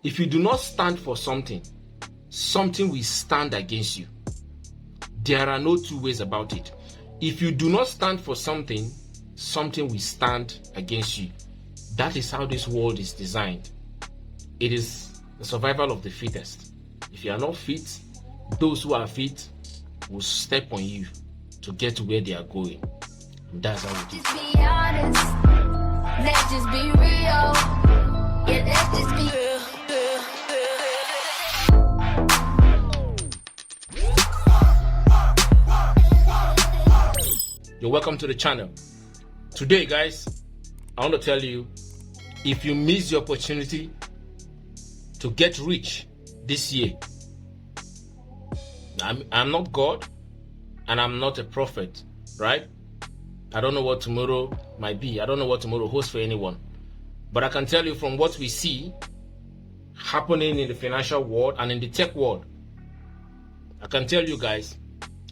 If you do not stand for something, something will stand against you. There are no two ways about it. If you do not stand for something, something will stand against you. That is how this world is designed. It is the survival of the fittest. If you are not fit, those who are fit will step on you to get to where they are going. And that's how it is. Just be honest. Let's just be real. Yeah, let's just be real. You're welcome to the channel. Today, guys, I want to tell you, if you miss the opportunity to get rich this year, I'm not God and I'm not a prophet, right? I don't know what tomorrow might be. I don't know what tomorrow holds for anyone. But I can tell you from what we see happening in the financial world and in the tech world, I can tell you guys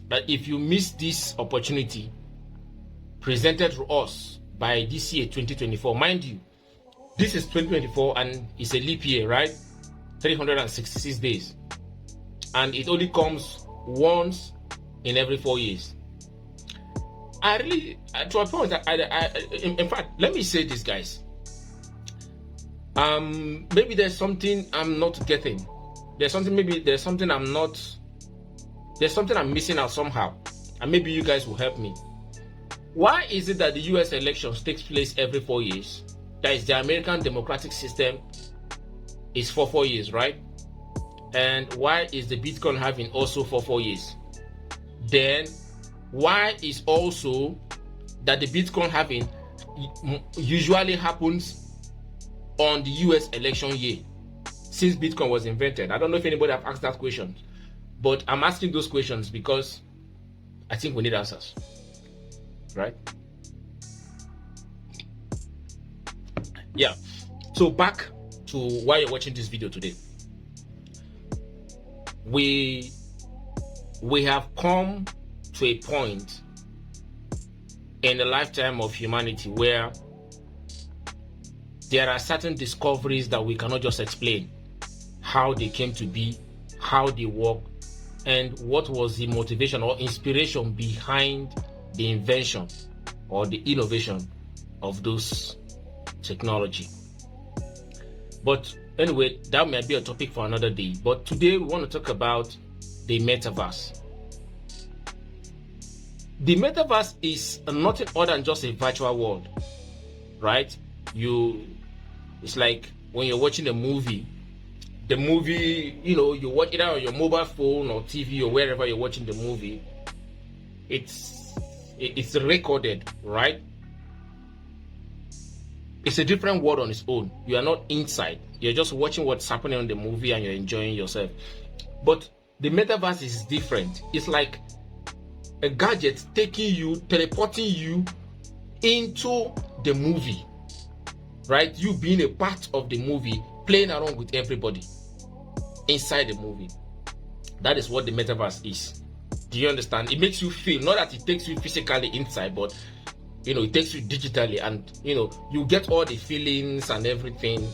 that if you miss this opportunity presented to us by this year 2024, mind you, this is 2024 and it's a leap year, right? 366 days, and it only comes once in every 4 years. I really, to a point, in fact, let me say this, guys. Maybe there's something I'm not getting. There's something I'm missing out somehow, and maybe you guys will help me. Why is it that the US elections takes place every 4 years? That is, the American democratic system is for 4 years, right? And why is the Bitcoin halving also for 4 years? Then why is also that the Bitcoin halving usually happens on the US election year since Bitcoin was invented? I don't know if anybody have asked that question, but I'm asking those questions because I think we need answers, right? Yeah. So back to why you're watching this video today. We have come to a point in the lifetime of humanity where there are certain discoveries that we cannot just explain how they came to be, how they work, and what was the motivation or inspiration behind the invention or the innovation of those technology. But anyway, that might be a topic for another day. But today we want to talk about the metaverse. The metaverse is nothing other than just a virtual world, right? It's like when you're watching a movie, you watch it on your mobile phone or TV or wherever you're watching the movie. It's recorded, right? It's a different world on its own. You are not inside. You're just watching what's happening on the movie and you're enjoying yourself. But the metaverse is different. It's like a gadget teleporting you into the movie, right? You being a part of the movie, playing around with everybody inside the movie. That is what the metaverse is. Do you understand? It makes you feel, not that it takes you physically inside, but it takes you digitally, and you get all the feelings and everything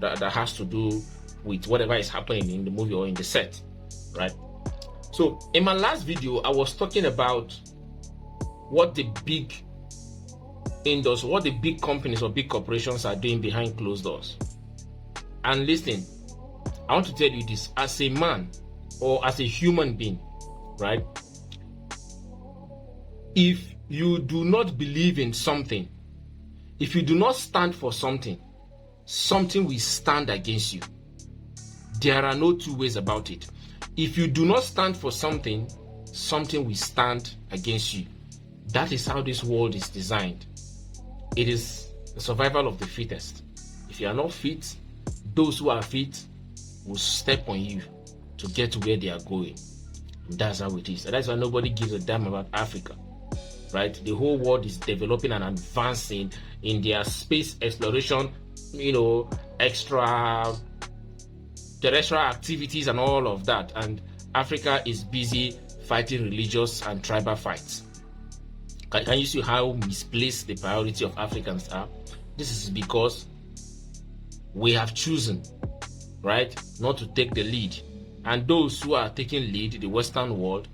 that has to do with whatever is happening in the movie or in the set, right? So in my last video, I was talking about what the big industry, what the big companies or big corporations are doing behind closed doors. And listen, I want to tell you this as a man or as a human being, right? If you do not believe in something, if you do not stand for something, something will stand against you. There are no two ways about it. If you do not stand for something, something will stand against you. That is how this world is designed. It is the survival of the fittest. If you are not fit, those who are fit will step on you to get to where they are going. And that's how it is. And that's why nobody gives a damn about Africa, right? The whole world is developing and advancing in their space exploration, extra terrestrial activities and all of that. And Africa is busy fighting religious and tribal fights. Can you see how misplaced the priority of Africans are? This is because we have chosen right? Not to take the lead. And those who are taking lead, the Western world,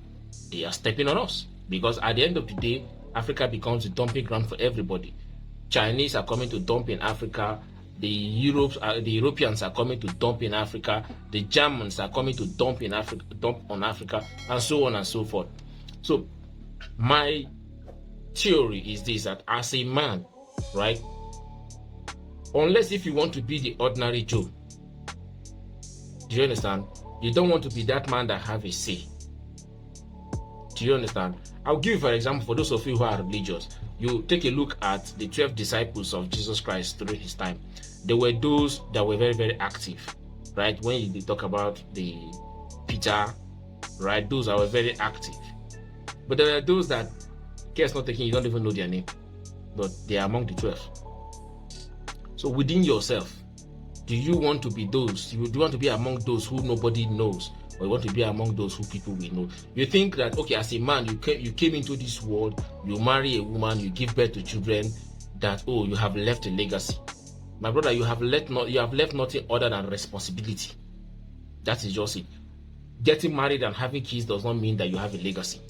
they are stepping on us. Because at the end of the day, Africa becomes a dumping ground for everybody. Chinese are coming to dump in Africa. The Europeans are coming to dump in Africa. The Germans are coming to dump on Africa, and so on and so forth. So my theory is this, that as a man, right, unless if you want to be the ordinary Joe, do you understand? You don't want to be that man that have a say. Do you understand? I'll give you, for example, for those of you who are religious, you take a look at the 12 disciples of Jesus Christ during his time. There were those that were very, very active, right? When you talk about the Peter, right? Those that were very active. But there are those that, care's not taking, you don't even know their name, but they are among the 12. So within yourself, do you want to be those? Do you want to be among those who nobody knows? Or you want to be among those who people will know? You think that, okay, as a man, you came into this world, you marry a woman, you give birth to children, that, oh, you have left a legacy. My brother, you have left nothing other than responsibility. That is just it. Getting married and having kids does not mean that you have a legacy.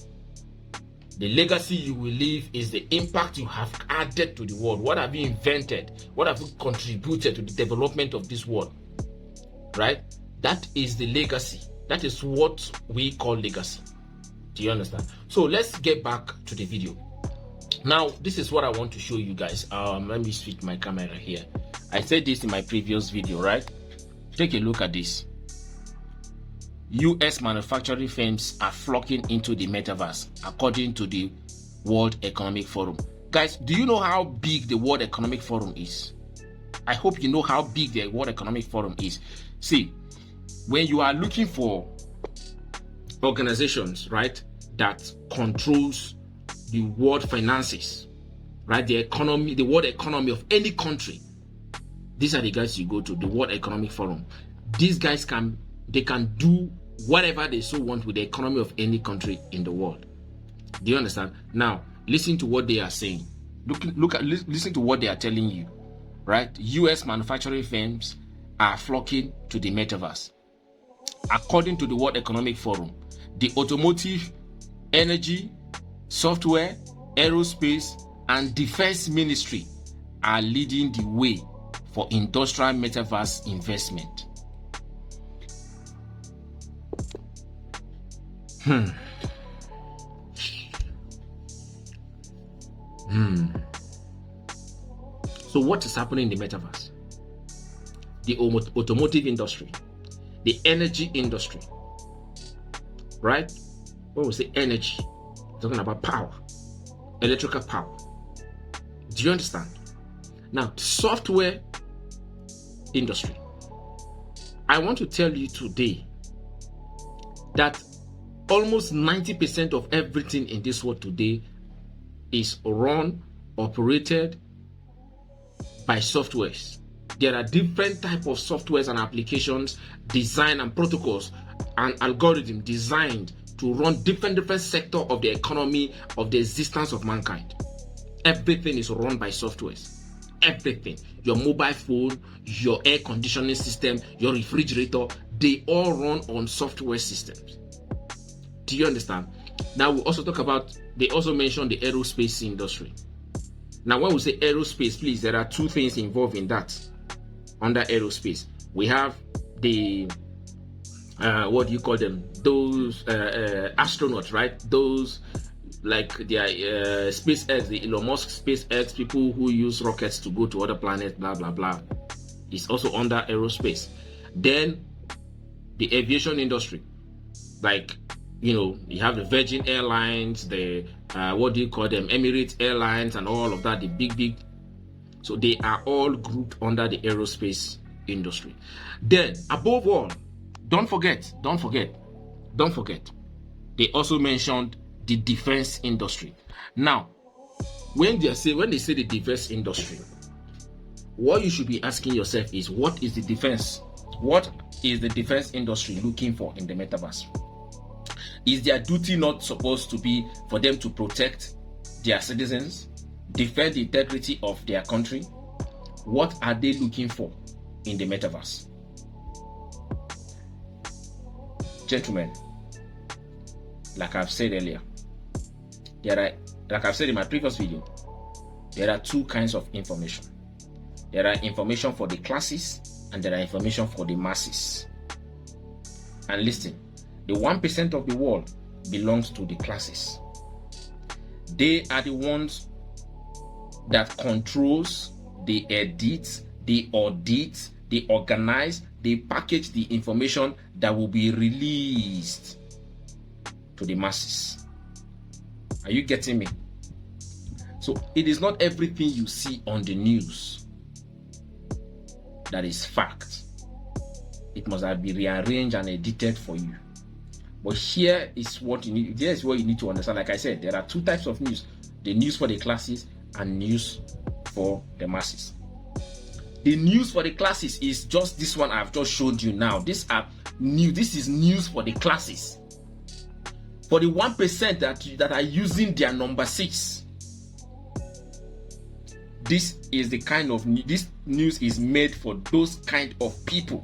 The legacy you will leave is the impact you have added to the world. What have you invented? What have you contributed to the development of this world? Right? That is the legacy. That is what we call legacy. Do you understand? So let's get back to the video. Now, this is what I want to show you guys. Let me switch my camera here. I said this in my previous video, right? Take a look at this. US manufacturing firms are flocking into the metaverse, according to the World Economic Forum. Guys, do you know how big the World Economic Forum is? I hope you know how big the World Economic Forum is. See, when you are looking for organizations, right, that controls the world finances, right, the economy, the world economy of any country, these are the guys you go to, the World Economic Forum. These guys can do whatever they so want with the economy of any country in the world. Do you understand? Now, listen to what they are saying. Listen to what they are telling you, right? US manufacturing firms are flocking to the metaverse. According to the World Economic Forum, the automotive, energy, software, aerospace, and defense ministry are leading the way for industrial metaverse investment. So what is happening in the metaverse? The automotive industry, the energy industry, right? When we say energy, we're talking about power, electrical power. Do you understand? Now, software industry. I want to tell you today that almost 90% of everything in this world today is run, operated by softwares. There are different types of softwares and applications, design and protocols and algorithms designed to run different sectors of the economy, of the existence of mankind. Everything is run by softwares. Everything. Your mobile phone, your air conditioning system, your refrigerator, they all run on software systems. Do you understand? Now we also talk about, they also mentioned the aerospace industry. Now when we say aerospace, please, there are two things involved in that. Under aerospace, we have the what do you call them? Those astronauts, right? Those like their SpaceX, the Elon Musk SpaceX, people who use rockets to go to other planets, blah blah blah. It's also under aerospace. Then the aviation industry, like, you know, you have the Virgin Airlines, the what do you call them, Emirates Airlines, and all of that, the big. So they are all grouped under the aerospace industry. Then above all, don't forget, they also mentioned the defense industry. Now, when they say the defense industry, what you should be asking yourself is, what is the defense? What is the defense industry looking for in the metaverse? Is their duty not supposed to be for them to protect their citizens, defend the integrity of their country? What are they looking for in the metaverse? gentlemen, like I've said earlier, like I've said in my previous video, there are two kinds of information. There are information for the classes and there are information for the masses. And listen, the 1% of the world belongs to the classes. They are the ones that controls, they edit, they audit, they organize, they package the information that will be released to the masses. Are you getting me? So it is not everything you see on the news that is fact. It must have been rearranged and edited for you. But here is what you need. Here is what you need to understand. Like I said, there are two types of news: the news for the classes and news for the masses. The news for the classes is just this one I've just showed you now. This is news for the classes. For the 1% that are using their number 6. This is the kind of this news is made for those kind of people.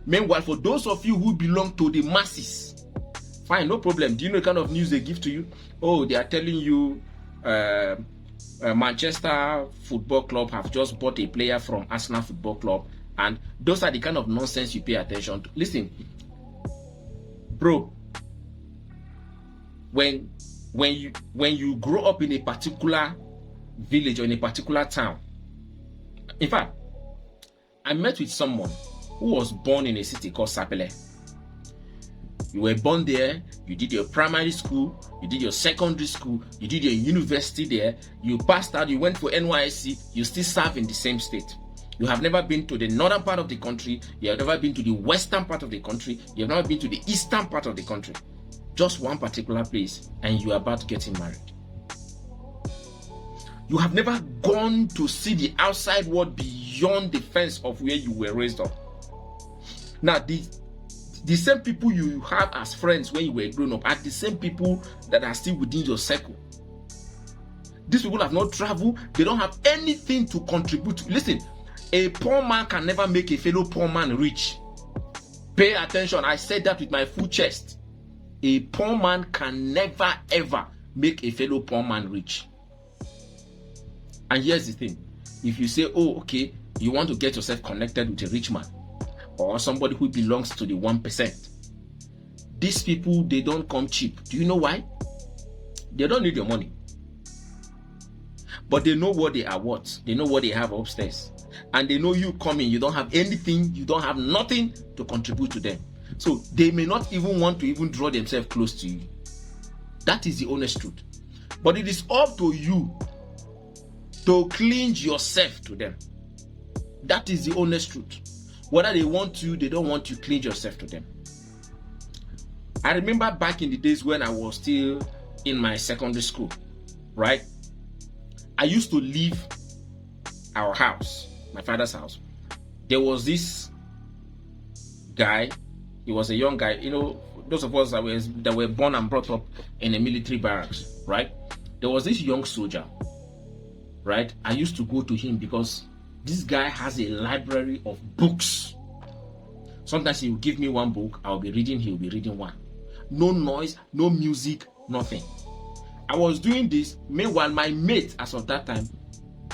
Meanwhile, for those of you who belong to the masses, fine, no problem. Do you know the kind of news they give to you? Oh, they are telling you Manchester Football Club have just bought a player from Arsenal Football Club, and those are the kind of nonsense you pay attention to. Listen, bro, when you grow up in a particular village or in a particular town, in fact, I met with someone who was born in a city called Sapele. You were born there, you did your primary school, you did your secondary school, you did your university there, you passed out, you went for NYSC, you still serve in the same state. You have never been to the northern part of the country, you have never been to the western part of the country, you have never been to the eastern part of the country. Just one particular place, and you are about getting married. You have never gone to see the outside world beyond the fence of where you were raised up. Now, the same people you have as friends when you were growing up are the same people that are still within your circle. These people have not traveled. They don't have anything to contribute to. Listen, a poor man can never make a fellow poor man rich. Pay attention. I said that with my full chest. A poor man can never ever make a fellow poor man rich. And here's the thing. If you say, oh, okay, you want to get yourself connected with a rich man or somebody who belongs to the 1%, these people, they don't come cheap. Do you know why? They don't need your money. But they know what they are worth. They know what they have upstairs. And they know you coming, you don't have anything, you don't have nothing to contribute to them. So they may not even want to even draw themselves close to you. That is the honest truth. But it is up to you to clinch yourself to them. That is the honest truth. Whether they want you, they don't want you, clinch yourself to them. I remember back in the days when I was still in my secondary school, right? I used to leave our house, my father's house. There was this guy. He was a young guy. You know, those of us that were born and brought up in a military barracks, right? There was this young soldier, right? I used to go to him because this guy has a library of books. Sometimes he will give me one book, I'll be reading, he'll be reading one. No noise, no music, nothing. I was doing this. Meanwhile, my mate, as of that time,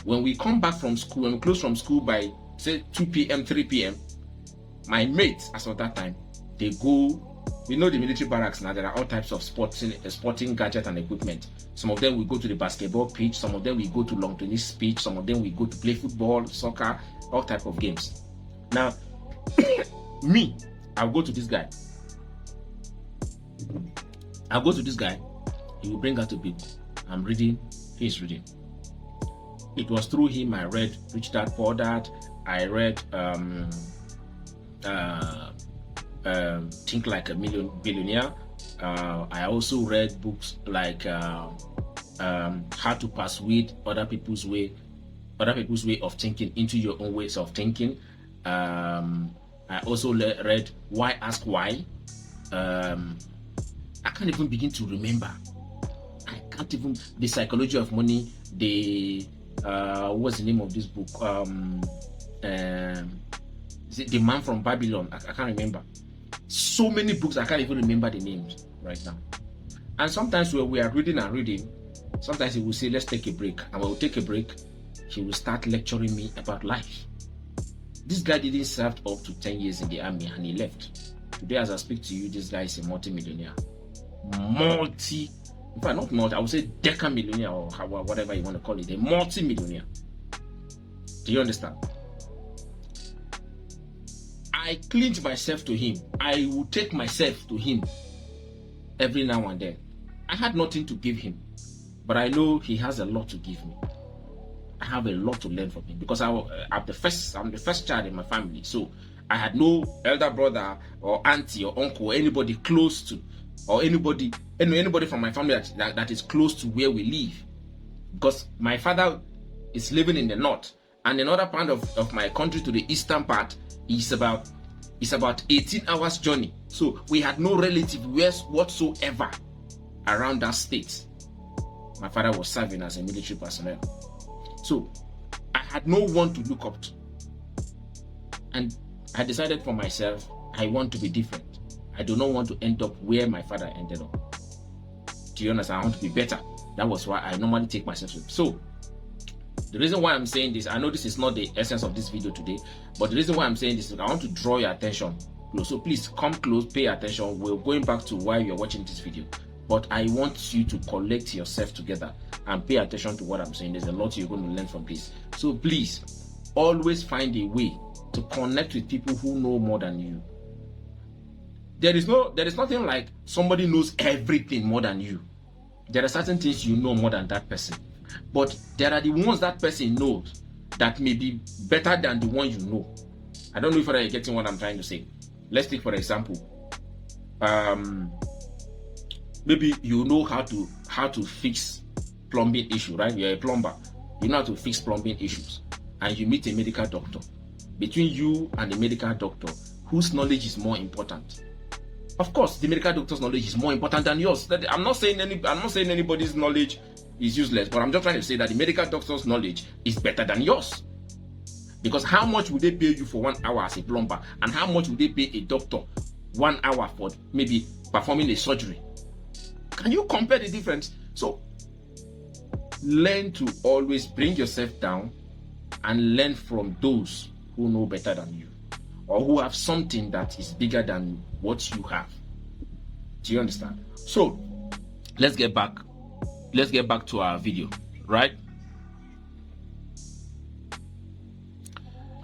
when we come back from school, when we close from school by, say, 2 p.m., 3 p.m., my mates, as of that time, they go, we know the military barracks now, there are all types of sporting gadget and equipment. Some of them will go to the basketball pitch, some of them will go to long tennis pitch, some of them will go to play football, soccer, all type of games. Now, me, I'll go to this guy. He will bring out a book. I'm reading, he's reading. It was through him I read Rich Dad Poor Dad. I read Think Like a Billionaire. I also read books like How to Persuade Other People's Way of Thinking into Your Own Ways of Thinking. I also read Why Ask Why. I can't even begin to remember. The Psychology of Money. What's the name of this book? Is it The Man from Babylon? I can't remember. so many books, I can't even remember the names right now. And sometimes when we are reading and reading, sometimes he will say, let's take a break. And when we take a break, he will start lecturing me about life. This guy didn't serve up to 10 years in the army and he left. Today, as I speak to you, this guy is a multi-millionaire. In fact, not multi, I would say deca-millionaire or whatever you want to call it, a multi-millionaire. Do you understand? I clinch myself to him. I will take myself to him every now and then. I had nothing to give him, but I know he has a lot to give me. I have a lot to learn from him because I'm the first child in my family. So I had no elder brother or auntie or uncle or anybody close to, or anybody from my family that is close to where we live. Because my father is living in the north, and another part of my country to the eastern part is about 18 hours journey. So we had no relative whatsoever around that state. My father was serving as a military personnel. So I had no one to look up to. And I decided for myself, I want to be different. I do not want to end up where my father ended up. Do you understand? I want to be better. That was why I normally take myself to. So the reason why I'm saying this, I know this is not the essence of this video today, but the reason why I'm saying this is I want to draw your attention close. So please come close, pay attention. We're going back to why you're watching this video. But I want you to collect yourself together and pay attention to what I'm saying. There's a lot you're going to learn from this. So please, always find a way to connect with people who know more than you. There is nothing like somebody knows everything more than you. There are certain things you know more than that person. But there are the ones that person knows that may be better than the one you know. I don't know if you're getting what I'm trying to say. Let's take for example, maybe you know how to fix plumbing issue, right? You're a plumber. You know how to fix plumbing issues, and you meet a medical doctor. Between you and the medical doctor, whose knowledge is more important? Of course, the medical doctor's knowledge is more important than yours. I'm not saying anybody's knowledge is useless, but I'm just trying to say that the medical doctor's knowledge is better than yours. Because how much would they pay you for 1 hour as a plumber, and how much would they pay a doctor 1 hour for maybe performing a surgery? Can you compare the difference? So learn to always bring yourself down and learn from those who know better than you, or who have something that is bigger than what you have. Do you understand? So let's get back to our video, right?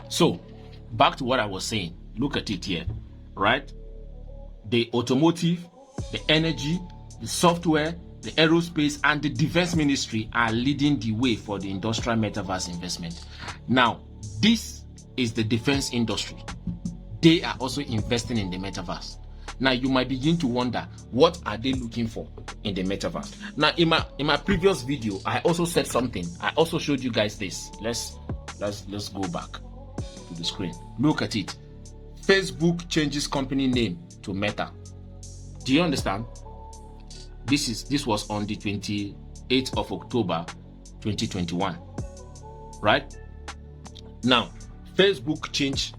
So back to what I was saying. Look at it here, right? The automotive, the energy, the software, the aerospace, and the defense ministry are leading the way for the industrial metaverse investment. Now, this is the defense industry. They are also investing in the metaverse. Now, you might begin to wonder, what are they looking for in the metaverse? Now, in my previous video, I also said something. I also showed you guys this. Let's go back to the screen. Look at it. Facebook changes company name to Meta. Do you understand? This was on the 28th of October 2021, right? Now, Facebook changed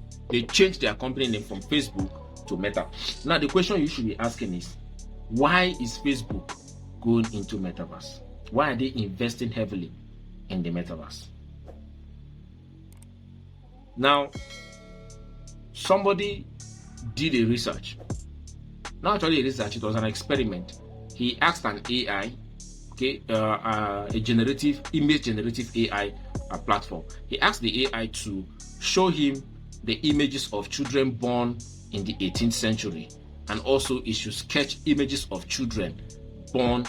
their company name from Facebook to Meta. Now, the question you should be asking is, why is Facebook going into Metaverse? Why are they investing heavily in the Metaverse? Now, somebody did a research. Not actually a research, it was an experiment. He asked an AI, a image generative AI platform. He asked the AI to show him the images of children born in the 18th century, and also it should sketch images of children born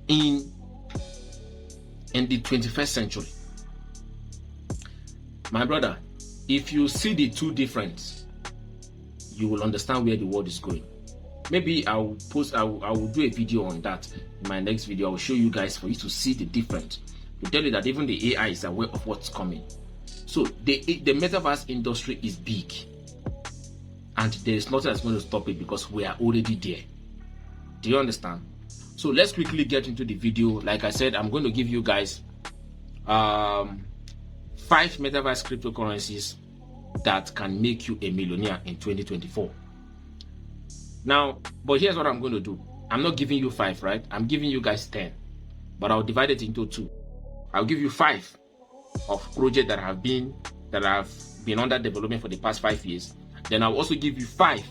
in the 21st century. My brother, if you see the two difference, you will understand where the world is going. Maybe I will do a video on that in my next video. I will show you guys for you to see the difference. To tell you that even the AI is aware of what's coming. So the metaverse industry is big, and there is nothing that's going to stop it because we are already there. Do you understand? So let's quickly get into the video. Like I said, I'm going to give you guys 5 metaverse cryptocurrencies that can make you a millionaire in 2024. Now, but here's what I'm going to do. I'm not giving you 5, right? I'm giving you guys 10, but I'll divide it into 2. I'll give you 5 of projects that have been under development for the past 5 years. Then I'll also give you 5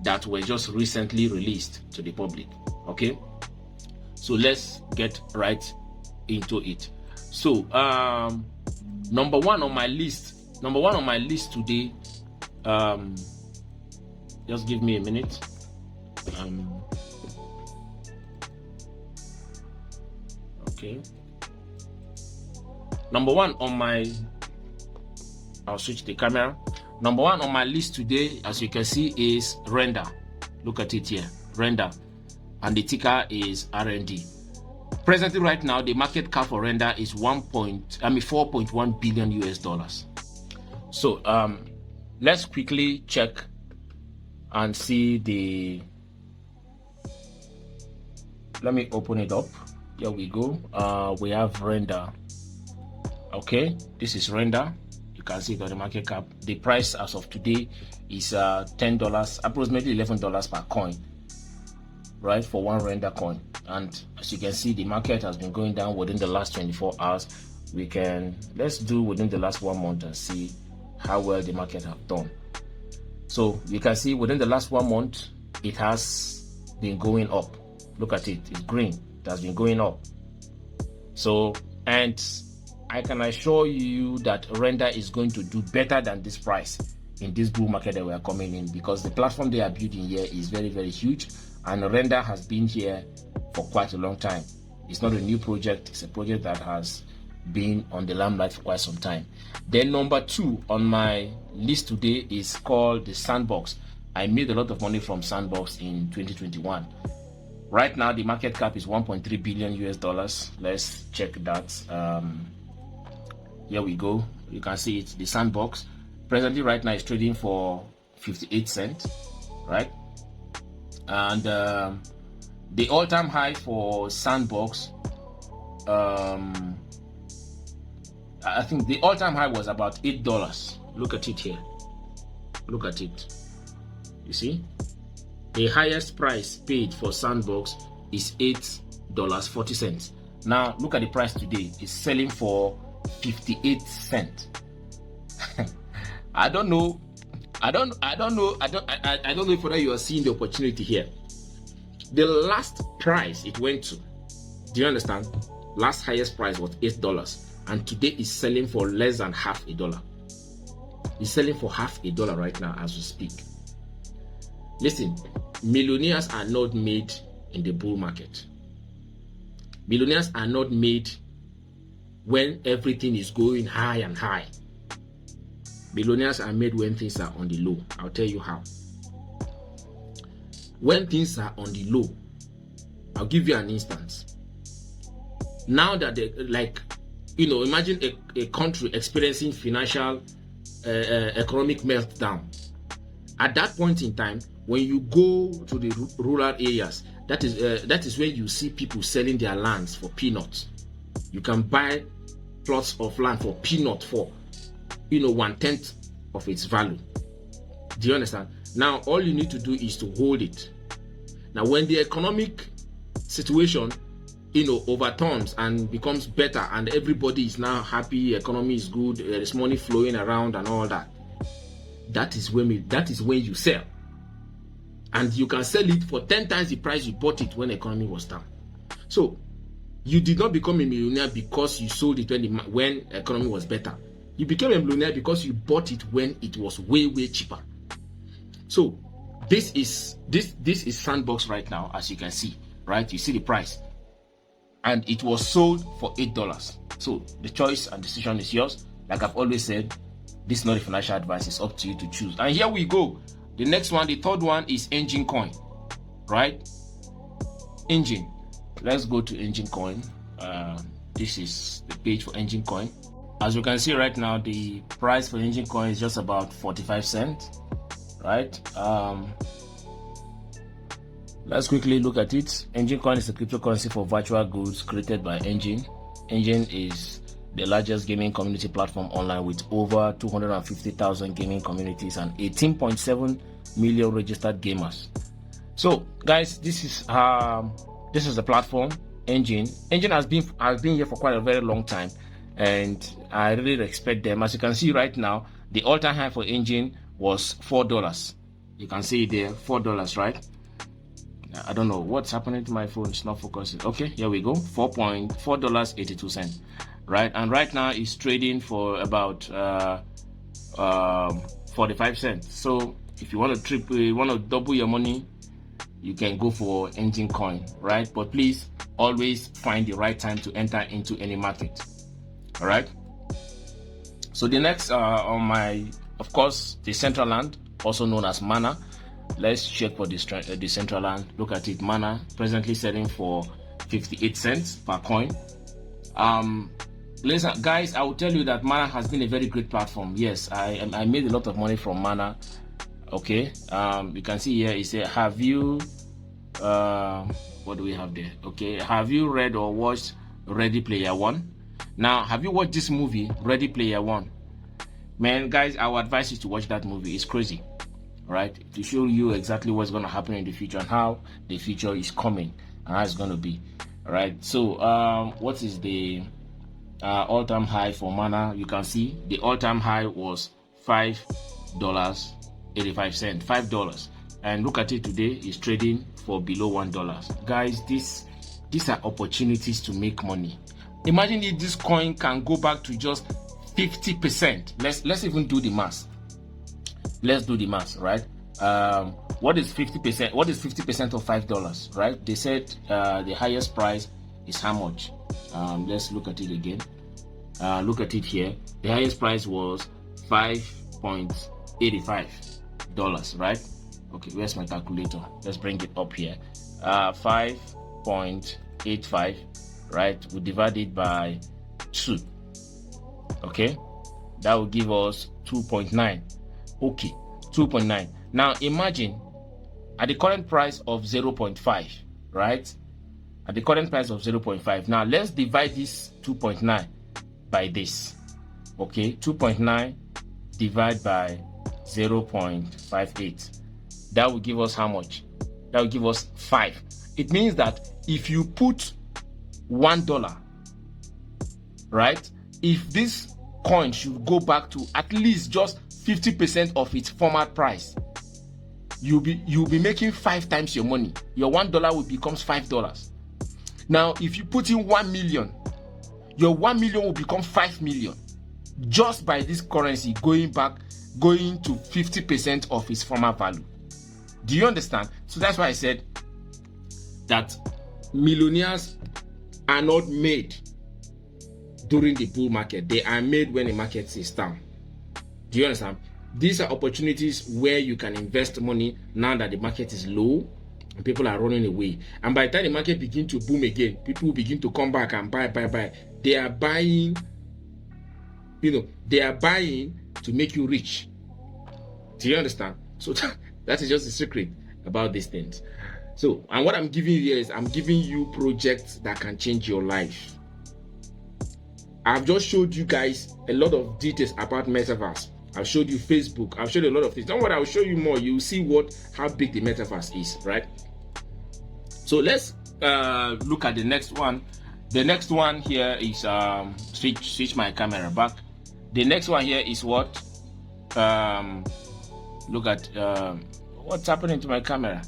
that were just recently released to the public. Okay, so let's get right into it. So number one on my list today, just give me a minute. Okay, number one on my, I'll switch the camera. Number one on my list today, as you can see, is Render. Look at it here, Render, and the ticker is RND. Presently, right now, the market cap for Render is 4.1 billion US dollars. So let's quickly check and see the. Let me open it up. Here we go. We have Render. Okay, this is Render. You can see that the market cap, the price as of today is $10, approximately $11 per coin, right, for one Render coin. And as you can see, the market has been going down within the last 24 hours. Let's do within the last 1 month and see how well the market have done. So you can see within the last 1 month, it has been going up. Look at it, it's green. It has been going up. So, and I can assure you that Render is going to do better than this price in this bull market that we are coming in, because the platform they are building here is very, very huge, and Render has been here for quite a long time. It's not a new project, it's a project that has been on the limelight for quite some time. Then number 2 on my list today is called the Sandbox. I made a lot of money from Sandbox in 2021. Right now the market cap is 1.3 billion US dollars. Let's check that. Here we go. You can see it's the Sandbox. Presently right now it's trading for 58 cents, right? And the all-time high for Sandbox, I think the all-time high was about $8. Look at it here. Look at it. You see? The highest price paid for Sandbox is $8.40. Now look at the price today. It's selling for 58 cents. I don't know if whether you are seeing the opportunity here. The last price it went to, do you understand? Last highest price was $8, and today is selling for less than half a dollar. It's selling for half a dollar right now as we speak. Listen, millionaires are not made in the bull market. Millionaires are not made when everything is going high and high. Millionaires are made when things are on the low. I'll tell you how. When things are on the low, I'll give you an instance. Now that imagine a country experiencing financial economic meltdown. At that point in time, when you go to the rural areas, that is when you see people selling their lands for peanuts. You can buy plots of land for peanut for 1/10 of its value. Do you understand? Now all you need to do is to hold it. Now when the economic situation overturns and becomes better, and everybody is now happy, economy is good, there is money flowing around and all that, that is when you sell. And you can sell it for 10 times the price you bought it when the economy was down. So you did not become a millionaire because you sold it when the economy was better. You became a millionaire because you bought it when it was way, way cheaper. So this is Sandbox right now, as you can see, right? You see the price, and it was sold for $8. So the choice and decision is yours. Like I've always said, this is not a financial advice. It's up to you to choose. And here we go. The next one, the third one, is Engine Coin, right? Engine. Let's go to Engine Coin. This is the page for Engine Coin. As you can see right now, the price for Engine Coin is just about 45 cents, right? Let's quickly look at it. Engine Coin is a cryptocurrency for virtual goods created by Engine. Engine is the largest gaming community platform online with over 250,000 gaming communities and 18.7 million registered gamers. So guys, this is the platform. Engine has been here for quite a very long time, and I really respect them. As you can see right now, the all-time high for Engine was $4. You can see it there, $4, right? I don't know what's happening to my phone. It's not focusing. Okay, here we go. $4.82, right? And right now it's trading for about 45 cents. So if you want to double your money, you can go for Engine coin, right? But please always find the right time to enter into any market. All right. So the next on my, of course, Decentraland, also known as Mana. Let's check for Decentraland. Look at it. Mana presently selling for 58 cents per coin. Listen, guys, I will tell you that Mana has been a very great platform. Yes, I made a lot of money from Mana. Okay, you can see here it says, have you what do we have there? Okay, have you read or watched Ready Player One? Now, have you watched this movie, Ready Player One? Man, guys, I would advise you to watch that movie. It's crazy, right? To show you exactly what's going to happen in the future and how the future is coming and how it's going to be. All right, so what is the all-time high for Mana? You can see the all-time high was $5.85, $5, and look at it today. It's trading for below $1. Guys, these are opportunities to make money. Imagine if this coin can go back to just 50%. Let's even do the math. Let's do the math, right? What is 50%? What is 50% of $5, right? They said the highest price is how much? Let's look at it again. Look at it here. The highest price was $5.85, right? Okay, where's my calculator? Let's bring it up here. 5.85, right? We divide it by 2. Okay, that will give us 2.9. Okay, 2.9. Now imagine at the current price of 0.5, right? At the current price of 0.5. Now let's divide this 2.9 by this. Okay, 2.9 divided by 0.58. That will give us how much? That will give us 5. It means that if you put $1, right? If this coin should go back to at least just 50% of its former price, you'll be making 5 times your money. Your $1 will become $5. Now, if you put in 1 million, your 1 million will become 5 million just by this currency going to 50% of its former value. Do you understand? So that's why I said that millionaires are not made during the bull market. They are made when the market is down. Do you understand? These are opportunities where you can invest money now that the market is low and people are running away. And by the time the market begins to boom again, people will begin to come back and buy. They are buying, they are buying to make you rich. Do you understand? So that is just the secret about these things. So, and what I'm giving you here is I'm giving you projects that can change your life. I've just showed you guys a lot of details about Metaverse. I've showed you Facebook. I've showed you a lot of things. Don't worry, I'll show you more. You'll see how big the Metaverse is, right? So let's look at the next one. The next one here is switch my camera back. The next one here is what? Look at what's happening to my camera.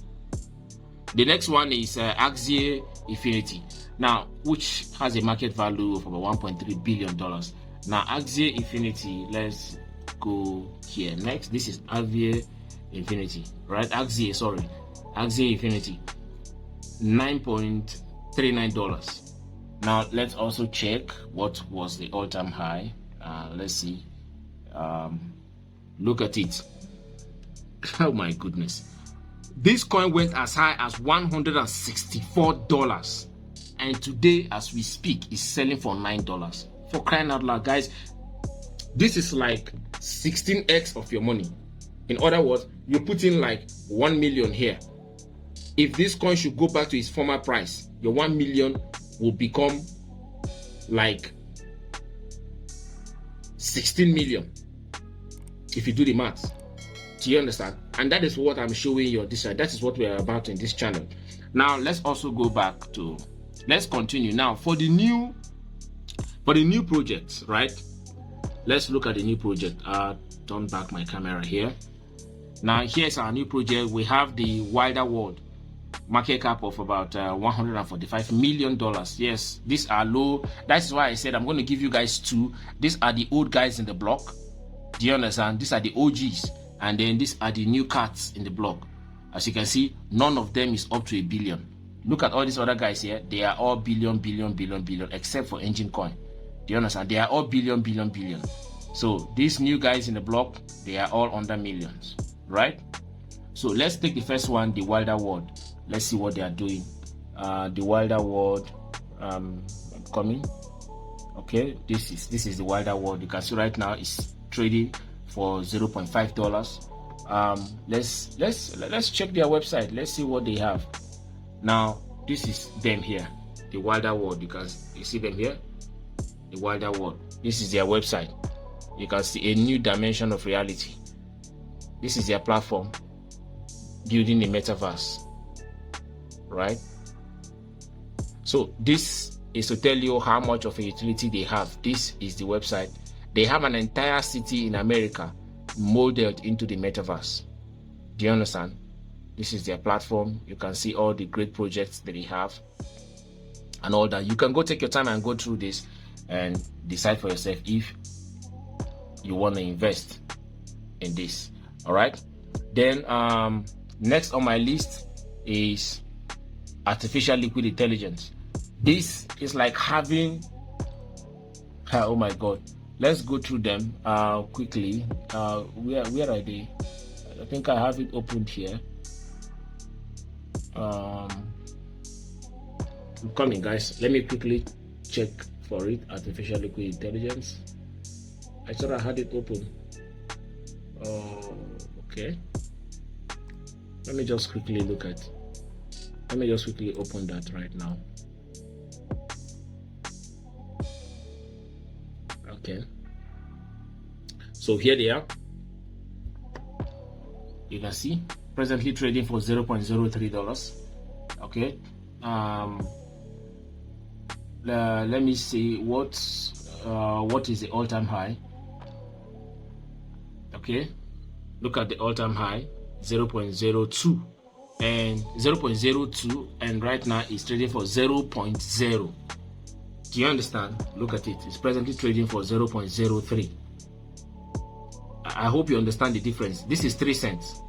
The next one is Axie Infinity. Now, which has a market value of about $1.3 billion. Now, Axie Infinity, let's go here. Next, this is Axie Infinity, right? Axie Infinity, $9.39. Now, let's also check what was the all-time high. Let's see. Look at it. Oh my goodness. This coin went as high as $164. And today, as we speak, is selling for $9. For crying out loud, guys, this is like 16x of your money. In other words, you put in like 1 million here. If this coin should go back to its former price, your 1 million will become like 16 million if you do the maths. Do you understand? And that is what I'm showing you this side. That is what we are about in this channel. Now let's also go back to, let's continue now for the new projects, right? Let's look at the new project. Turn back my camera here. Now here's our new project. We have the Wilder World, market cap of about $145 million. Yes, these are low. That's why I said I'm going to give you guys two. These are the old guys in the block. Do you understand? These are the OGs, and then these are the new cats in the block. As you can see, none of them is up to $1 billion. Look at all these other guys here. They are all billion, except for Engine Coin. Do you understand? They are all billion. So these new guys in the block, they are all under millions, right? So let's take the first one, the Wilder World. Let's see what they are doing. The Wilder World, coming. Okay, this is the Wilder World. You can see right now it's trading for $0.5. Let's check their website. Let's see what they have. Now this is them here, the Wilder World. You see them here, the Wilder World. This is their website. You can see a new dimension of reality. This is their platform, building the metaverse, right? So this is to tell you how much of a utility they have. This is the website. They have an entire city in America molded into the metaverse. Do you understand? This is their platform. You can see all the great projects that they have and all that. You can go take your time and go through this and decide for yourself if you want to invest in this. All right, then next on my list is artificial liquid intelligence. This is like having, oh my god, let's go through them quickly. Where are they? I think I have it opened here. I'm coming, guys. Let me quickly check for it. Artificial liquid intelligence. I thought I had it open. Okay. Let me just quickly look at. Let me just quickly open that right now. Okay. So here they are. You can see presently trading for $0.03. Okay. Let me see what is the all-time high. Okay, look at the all-time high, 0.02 and 0.02, and right now it's trading for 0.0. Do you understand? Look at it. It's presently trading for 0.03. I hope you understand the difference. This is 3 cents.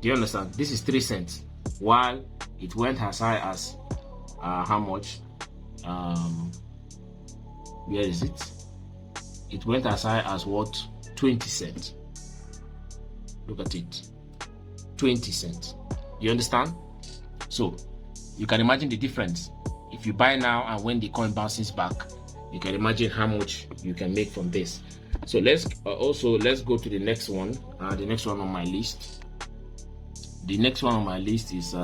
Do you understand? This is 3 cents, while it went as high as how much? Where is it? It went as high as what? 20 cents. Look at it. 20 cents. You understand? So you can imagine the difference. If you buy now and when the coin bounces back, you can imagine how much you can make from this. So let's go to the next one. The next one on my list. The next one on my list is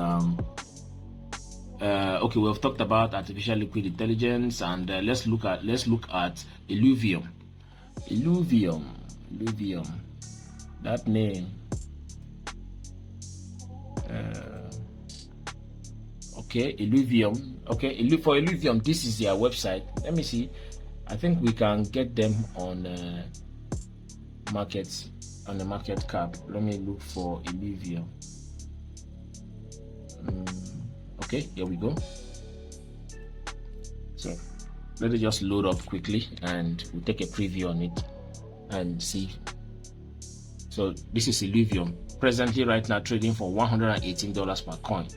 okay, we've talked about artificial liquid intelligence, and let's look at Illuvium. Illuvium, that name. Okay, Illuvium. Okay, for Illuvium, this is their website. Let me see. I think we can get them on the market cap. Let me look for Illuvium. Okay, here we go. So let it just load up quickly, and we'll take a preview on it and see. So this is Illuvium, presently right now trading for $118 per coin.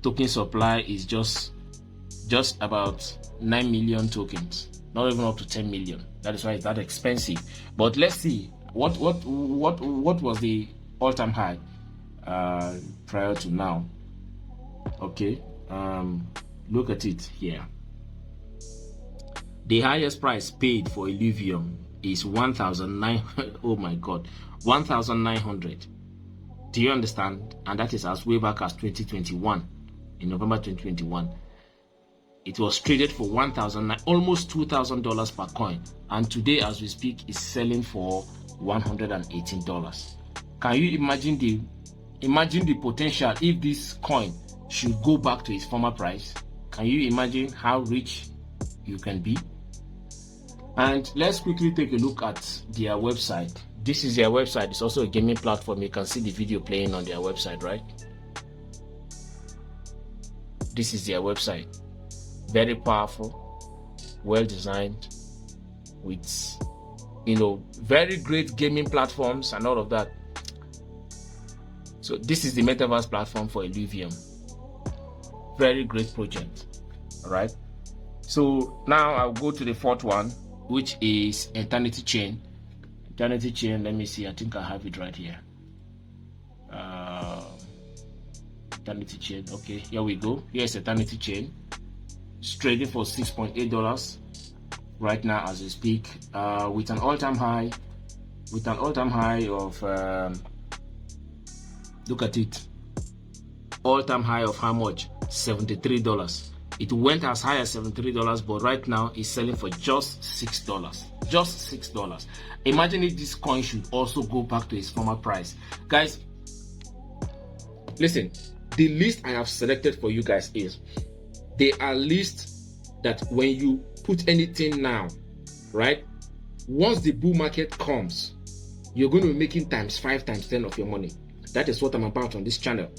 Token supply is just about 9 million tokens, not even up to 10 million. That is why it's that expensive. But let's see what was the all-time high prior to now. Okay, look at it here. The highest price paid for Illuvium is 1,900. Oh my god, 1,900. Do you understand? And that is as way back as 2021, in November 2021. It was traded for $1,000, almost $2,000 per coin, and today, as we speak, is selling for $118. Can you imagine the potential if this coin should go back to its former price? Can you imagine how rich you can be? And let's quickly take a look at their website. This is their website. It's also a gaming platform. You can see the video playing on their website, right? This is their website. Very powerful, well designed, with very great gaming platforms and all of that. So this is the Metaverse platform for Illuvium. Very great project. All right. So now I'll go to the fourth one, which is Eternity Chain. Eternity Chain, let me see, I think I have it right here. Eternity Chain, okay, here we go. Here's Eternity Chain. It's trading for $6.8 right now as we speak, with an all-time high of look at it, all-time high of how much? $73. It went as high as $73, but right now it's selling for just $6. Just $6. Imagine if this coin should also go back to its former price. Guys, listen, the list I have selected for you guys is, they are lists that when you put anything now, right, once the bull market comes, you're going to be making times 5, times 10 of your money. That is what I'm about on this channel.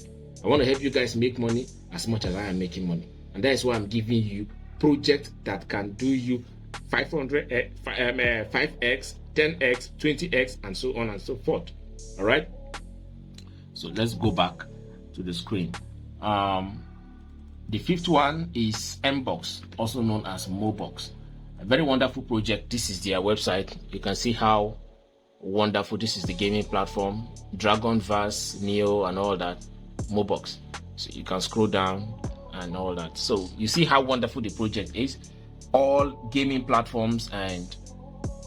I want to help you guys make money as much as I am making money. And that is why I'm giving you projects that can do you 5x, 10x, 20x, and so on and so forth. All right. So let's go back to the screen. The fifth one is Mbox, also known as Mobox. A very wonderful project. This is their website. You can see how wonderful this is, the gaming platform, Dragonverse, Neo, and all that. Mobox. So you can scroll down and all that. So you see how wonderful the project is. All gaming platforms and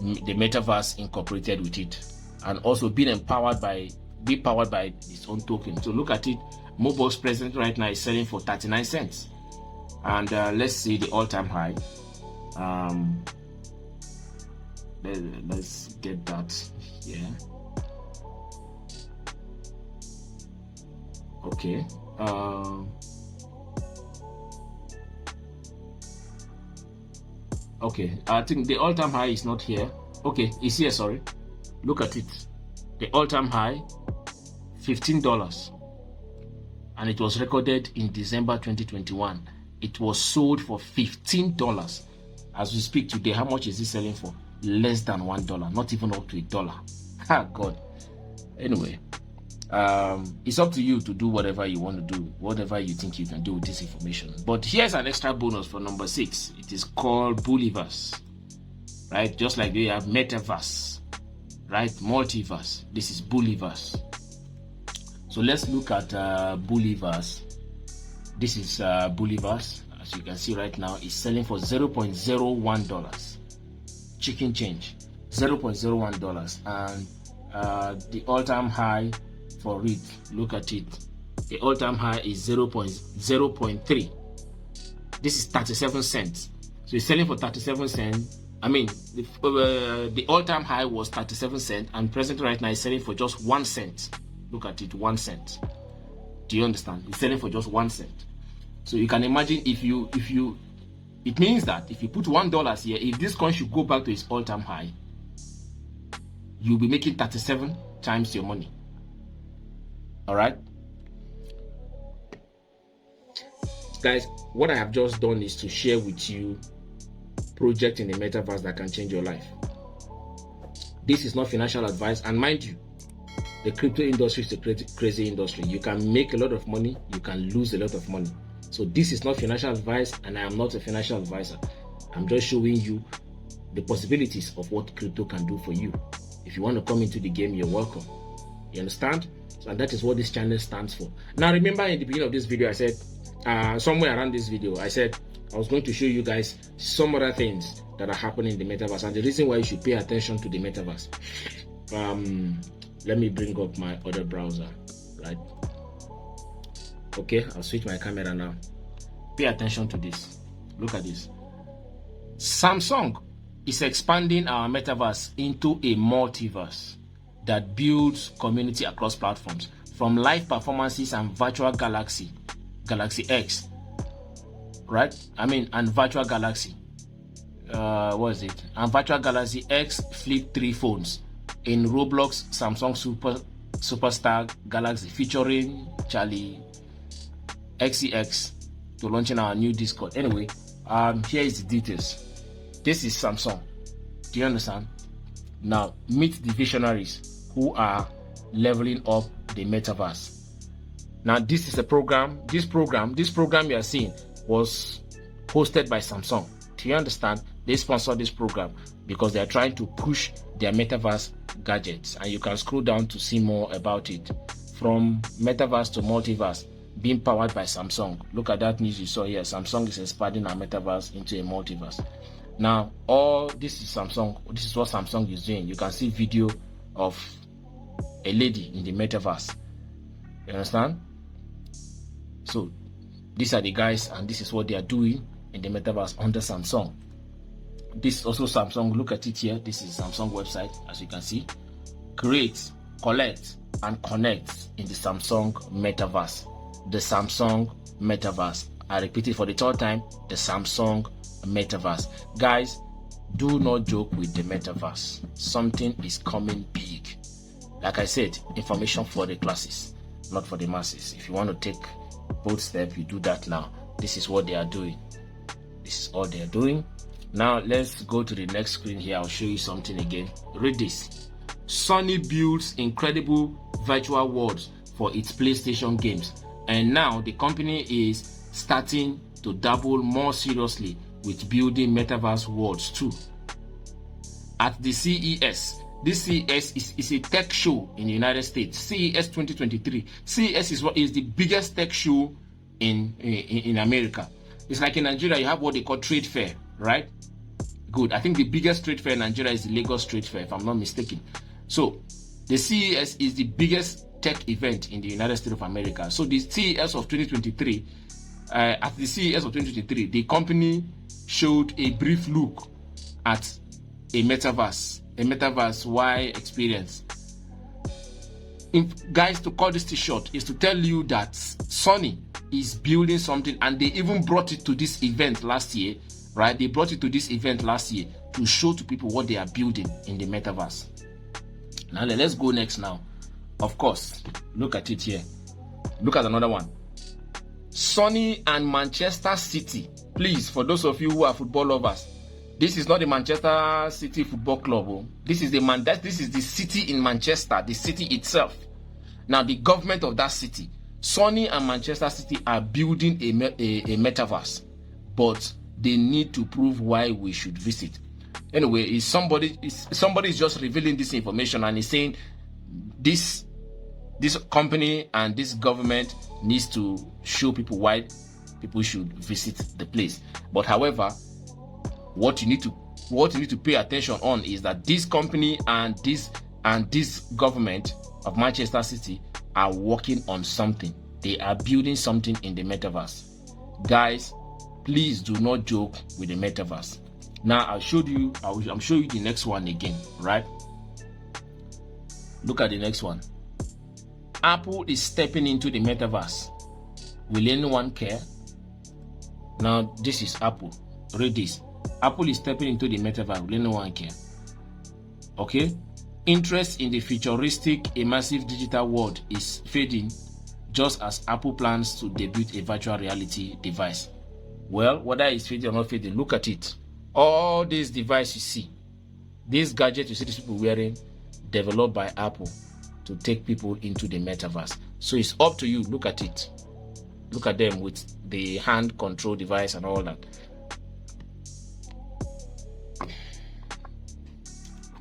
the Metaverse incorporated with it, and also being powered by its own token. So look at it. Mobox present right now is selling for 39 cents. And let's see the all-time high. Let's get that here. Okay. Okay, I think the all-time high is not here. Okay, it's here, sorry. Look at it. The all-time high, $15. And it was recorded in December 2021. It was sold for $15. As we speak today, how much is it selling for? Less than $1, not even up to $1. Ah, God. Anyway, it's up to you to do whatever you want to do, whatever you think you can do with this information. But here's an extra bonus for number 6. It is called Bulliverse, right? Just like we have Metaverse, right? Multiverse. This is Bulliverse. So let's look at Bulliverse. This is Bulliverse. As you can see right now, it's selling for $0.01. Chicken change, $0.01. And the all-time high for it, look at it. The all-time high is 0.3. This is 37 cents. So it's selling for 37 cents. I mean, the all-time high was 37 cents, and present right now is selling for just 1 cent. Look at it, 1 cent. Do you understand? It's selling for just 1 cent. So you can imagine if you it means that if you put $1 here, if this coin should go back to its all-time high, you'll be making 37 times your money. All right, guys, what I have just done is to share with you project in the Metaverse that can change your life. This is not financial advice, and mind you, the crypto industry is a crazy industry. You can make a lot of money, you can lose a lot of money. So this is not financial advice, and I am not a financial advisor. I'm just showing you the possibilities of what crypto can do for you. If you want to come into the game, you're welcome. You understand? And that is what this channel stands for. Now remember, in the beginning of this video, I said, somewhere around this video, I said I was going to show you guys some other things that are happening in the Metaverse, and the reason why you should pay attention to the Metaverse. Let me bring up my other browser, right? Okay, I'll switch my camera now. Pay attention to this. Look at this. Samsung is expanding our metaverse into a multiverse that builds community across platforms, from live performances and virtual Galaxy X, right? And virtual Galaxy. What is it? And virtual Galaxy X Flip 3 phones in Roblox Samsung Superstar Galaxy featuring Charlie XCX to launching our new Discord. Anyway, here is the details. This is Samsung. Do you understand? Now meet the visionaries who are leveling up the metaverse. Now this is a program. This program you are seeing was hosted by Samsung. Do you understand? They sponsored this program because they are trying to push their metaverse gadgets, and you can scroll down to see more about it. From metaverse to multiverse, being powered by Samsung. Look at that news you saw here. Samsung is expanding our metaverse into a multiverse. Now, all this is Samsung. This is what Samsung is doing. You can see video of a lady in the metaverse. You understand? So these are the guys, and this is what they are doing in the metaverse under Samsung. This is also Samsung. Look at it here. This is Samsung website, as you can see. Create, collect, and connect in the Samsung metaverse. The Samsung metaverse. I repeat it for the third time. The Samsung metaverse. Guys, do not joke with the metaverse. Something is coming big. Like I said, information for the classes, not for the masses. If you want to take bold step, you do that now. This is what they are doing. This is all they are doing. Now let's go to the next screen here. I'll show you something again. Read this. Sony builds incredible virtual worlds for its PlayStation games, and now the company is starting to dabble more seriously with building metaverse worlds too. At the CES, this CES is a tech show in the United States. CES 2023. CES is the biggest tech show in America. It's like in Nigeria, you have what they call trade fair, right? Good. I think the biggest trade fair in Nigeria is the Lagos Trade Fair, if I'm not mistaken. So the CES is the biggest tech event in the United States of America. So the CES of 2023, at the CES of 2023, the company showed a brief look at a metaverse wide experience. Guys, to cut this short is to tell you that Sony is building something, and they even brought it to this event last year, right? They brought it to this event last year to show to people what they are building in the metaverse. Now let's go next now. Of course, look at it here. Look at another one. Sony and Manchester City. Please, for those of you who are football lovers, this is not the Manchester City Football Club. Oh. This is the city in Manchester, the city itself. Now, the government of that city, Sony and Manchester City are building a metaverse, but they need to prove why we should visit. Anyway, somebody is just revealing this information, and is saying this company and this government needs to show people why people should visit the place. But however, what you need to pay attention on is that this company and this government of Manchester City are working on something. They are building something in the metaverse. Guys, please do not joke with the metaverse. Now I'm showing you the next one again, right? Look at the next one. Apple is stepping into the metaverse. Will anyone care? Now this is Apple. Read this. Apple is stepping into the metaverse. Will anyone care? Okay. Interest in the futuristic, immersive digital world is fading, just as Apple plans to debut a virtual reality device. Well, whether it's fading or not fading, look at it. All these devices you see, these gadgets you see these people wearing, developed by Apple to take people into the metaverse. So it's up to you. Look at it. Look at them with the hand control device and all that. I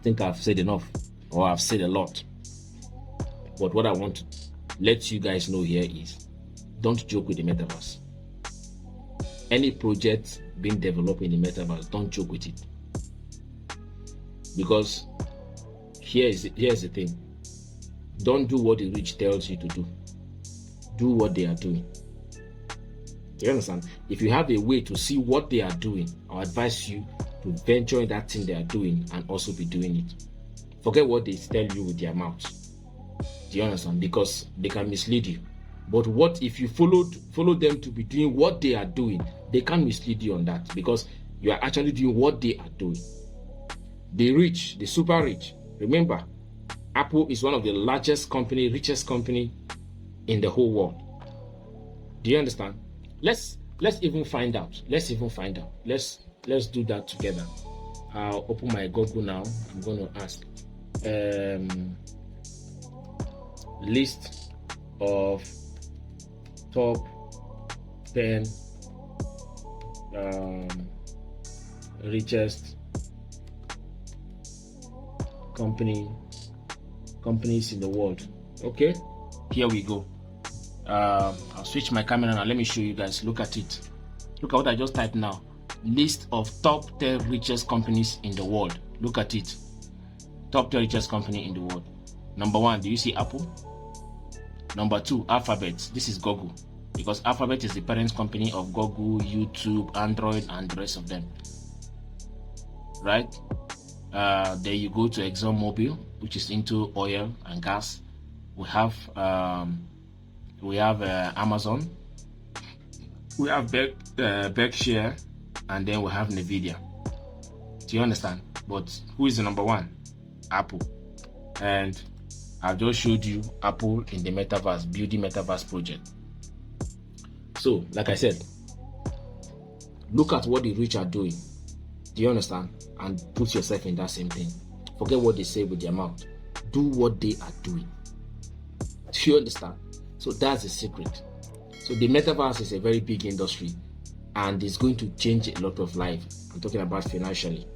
think I've said enough, or I've said a lot. But what I want to let you guys know here is, don't joke with the metaverse. Any project being developed in the metaverse, don't joke with it. Because here's the thing. Don't do what the rich tells you to do. Do what they are doing. Do you understand? If you have a way to see what they are doing, I advise you to venture in that thing they are doing and also be doing it. Forget what they tell you with their mouth. Do you understand? Because they can mislead you. But what if you follow them to be doing what they are doing? They can't mislead you on that because you are actually doing what they are doing. The rich, the super rich. Remember, Apple is one of the largest company, richest company in the whole world. Do you understand? Let's even find out. Let's do that together. I'll open my Google now. I'm going to ask list of top 10 richest companies in the world. Okay, here we go. I'll switch my camera now. Let me show you guys. Look at it. Look at what I just typed now. List of top 10 richest companies in the world. Look at it. Top 10 richest company in the world. Number 1, do you see Apple? Number 2, Alphabet. This is Google, because Alphabet is the parent company of Google, YouTube, Android, and the rest of them. Right? There you go to ExxonMobil, which is into oil and gas. We have Amazon. We have Berkshire, and then we have Nvidia. Do you understand? But who is the number 1? Apple. And I've just showed you Apple in the Metaverse, building Metaverse project. So, like I said, look at what the rich are doing. Do you understand? And put yourself in that same thing. Forget what they say with their mouth. Do what they are doing. Do you understand? So that's the secret. So the Metaverse is a very big industry, and it's going to change a lot of life. I'm talking about financially,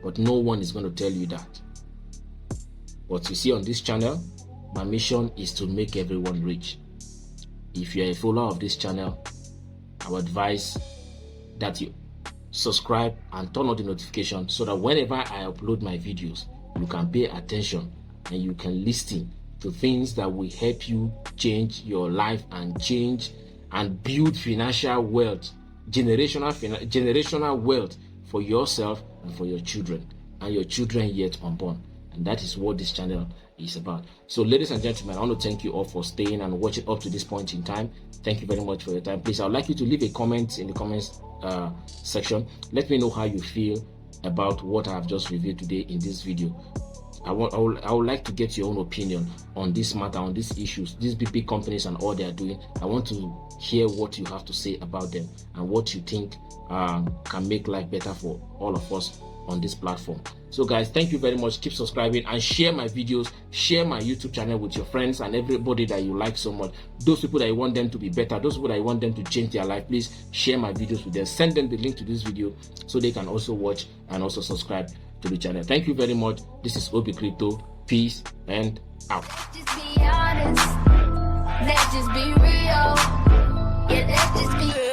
but no one is going to tell you that. But you see, on this channel, my mission is to make everyone rich. If you're a follower of this channel, I would advise that you subscribe and turn on the notification so that whenever I upload my videos, you can pay attention and you can listen to things that will help you change your life and change and build financial wealth, generational wealth for yourself and for your children and your children yet unborn. And that is what this channel is about. So ladies and gentlemen, I want to thank you all for staying and watching up to this point in time. Thank you very much for your time. Please, I would like you to leave a comment in the comments section. Let me know how you feel about what I have just reviewed today in this video. I would like to get your own opinion on this matter, on these issues, these big companies and all they are doing. I want to hear what you have to say about them and what you think can make life better for all of us on this platform. So guys, thank you very much. Keep subscribing and share my videos, share my YouTube channel with your friends and everybody that you like so much. Those people that you want them to be better, those people that you want them to change their life, please share my videos with them. Send them the link to this video so they can also watch and also subscribe to the channel. Thank you very much. This is Obicrypto. Peace and out. Just be honest. Let's just be real. Yeah, let's just be real.